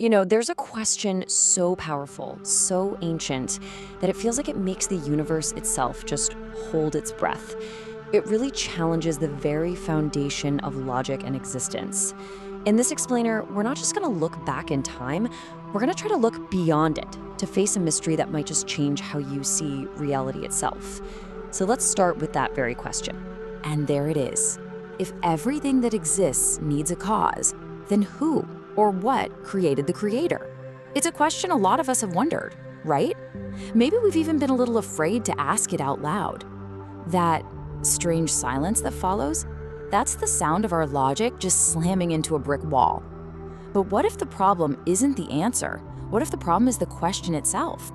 There's a question so powerful, so ancient, that it feels like it makes the universe itself just hold its breath. It really challenges the very foundation of logic and existence. In this explainer, we're not just going to look back in time, we're going to try to look beyond it to face a mystery that might just change how you see reality itself. So let's start with that very question. And there it is. If everything that exists needs a cause, then who or what created the creator? It's a question a lot of us have wondered, right? Maybe we've even been a little afraid to ask it out loud. That strange silence that follows, that's the sound of our logic just slamming into a brick wall. But what if the problem isn't the answer? What if the problem is the question itself?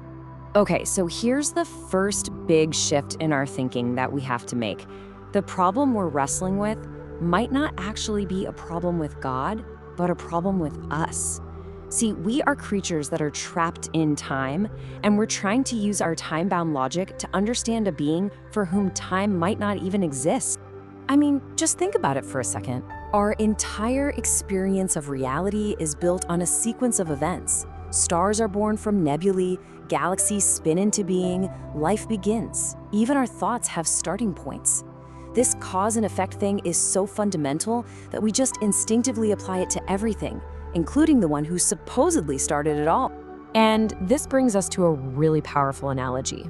Okay, so here's the first big shift in our thinking that we have to make. The problem we're wrestling with might not actually be a problem with God, but a problem with us. See, we are creatures that are trapped in time, and we're trying to use our time-bound logic to understand a being for whom time might not even exist. I mean, just think about it for a second. Our entire experience of reality is built on a sequence of events. Stars are born from nebulae, galaxies spin into being, life begins. Even our thoughts have starting points. This cause and effect thing is so fundamental that we just instinctively apply it to everything, including the one who supposedly started it all. And this brings us to a really powerful analogy.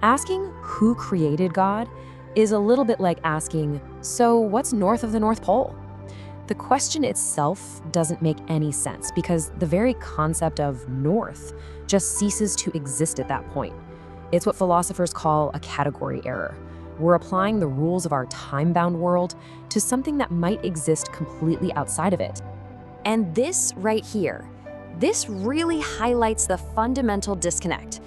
Asking who created God is a little bit like asking, so what's north of the North Pole? The question itself doesn't make any sense because the very concept of north just ceases to exist at that point. It's what philosophers call a category error. We're applying the rules of our time-bound world to something that might exist completely outside of it. And this right here, this really highlights the fundamental disconnect.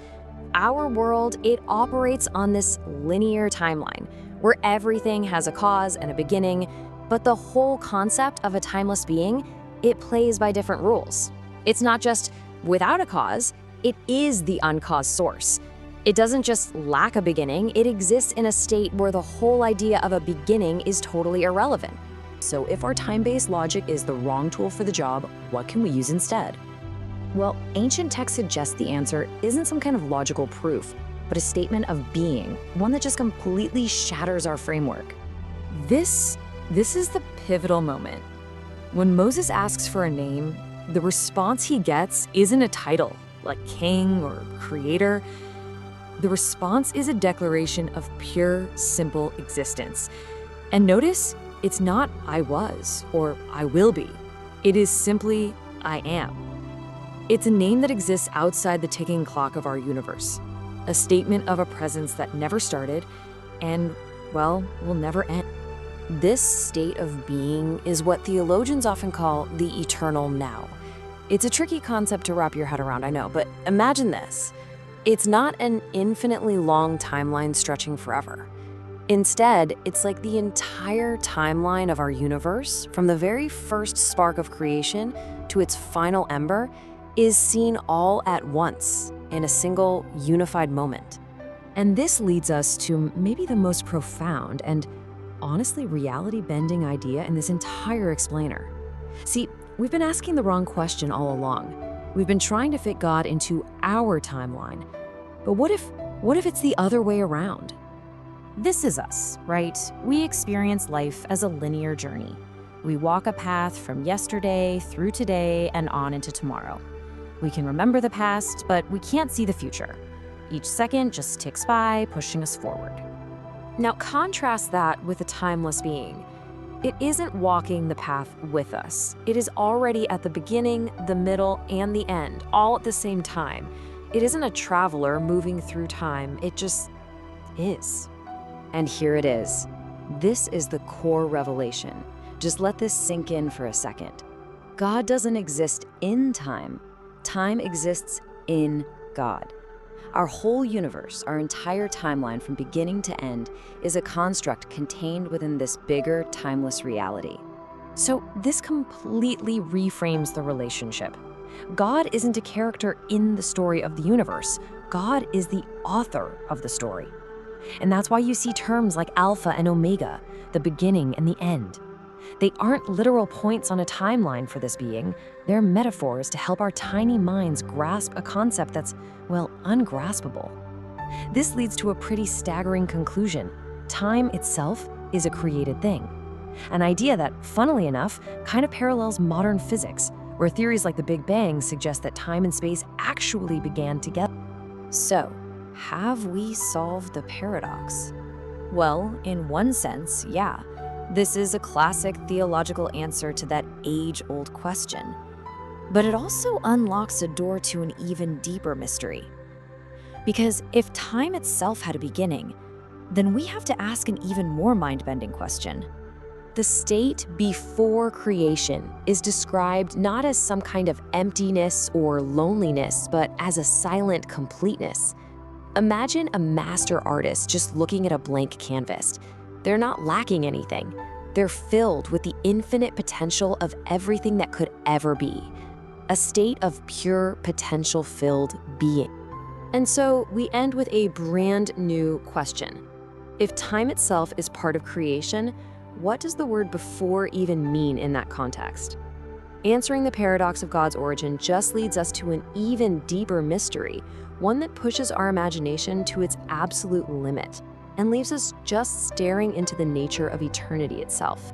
Our world, it operates on this linear timeline, where everything has a cause and a beginning, but the whole concept of a timeless being, it plays by different rules. It's not just without a cause, it is the uncaused source. It doesn't just lack a beginning, it exists in a state where the whole idea of a beginning is totally irrelevant. So if our time-based logic is the wrong tool for the job, what can we use instead? Well, ancient texts suggest the answer isn't some kind of logical proof, but a statement of being, one that just completely shatters our framework. This is the pivotal moment. When Moses asks for a name, the response he gets isn't a title, like king or creator. The response is a declaration of pure, simple existence. And notice, it's not I was or I will be. It is simply I am. It's a name that exists outside the ticking clock of our universe, a statement of a presence that never started and, well, will never end. This state of being is what theologians often call the eternal now. It's a tricky concept to wrap your head around, I know, but imagine this. It's not an infinitely long timeline stretching forever. Instead, it's like the entire timeline of our universe, from the very first spark of creation to its final ember, is seen all at once in a single unified moment. And this leads us to maybe the most profound and honestly reality-bending idea in this entire explainer. See, we've been asking the wrong question all along. We've been trying to fit God into our timeline. But what if it's the other way around? This is us, right? We experience life as a linear journey. We walk a path from yesterday through today and on into tomorrow. We can remember the past, but we can't see the future. Each second just ticks by, pushing us forward. Now contrast that with a timeless being. It isn't walking the path with us. It is already at the beginning, the middle, and the end, all at the same time. It isn't a traveler moving through time, it just is. And here it is. This is the core revelation. Just let this sink in for a second. God doesn't exist in time. Time exists in God. Our whole universe, our entire timeline from beginning to end, is a construct contained within this bigger, timeless reality. So this completely reframes the relationship. God isn't a character in the story of the universe. God is the author of the story. And that's why you see terms like Alpha and Omega, the beginning and the end. They aren't literal points on a timeline for this being. They're metaphors to help our tiny minds grasp a concept that's, well, ungraspable. This leads to a pretty staggering conclusion. Time itself is a created thing. An idea that, funnily enough, kind of parallels modern physics, where theories like the Big Bang suggest that time and space actually began together. So, have we solved the paradox? Well, in one sense, yeah. This is a classic theological answer to that age-old question. But it also unlocks a door to an even deeper mystery. Because if time itself had a beginning, then we have to ask an even more mind-bending question. The state before creation is described not as some kind of emptiness or loneliness, but as a silent completeness. Imagine a master artist just looking at a blank canvas. They're not lacking anything. They're filled with the infinite potential of everything that could ever be. A state of pure potential-filled being. And so we end with a brand new question. If time itself is part of creation, what does the word before even mean in that context? Answering the paradox of God's origin just leads us to an even deeper mystery, one that pushes our imagination to its absolute limit and leaves us just staring into the nature of eternity itself.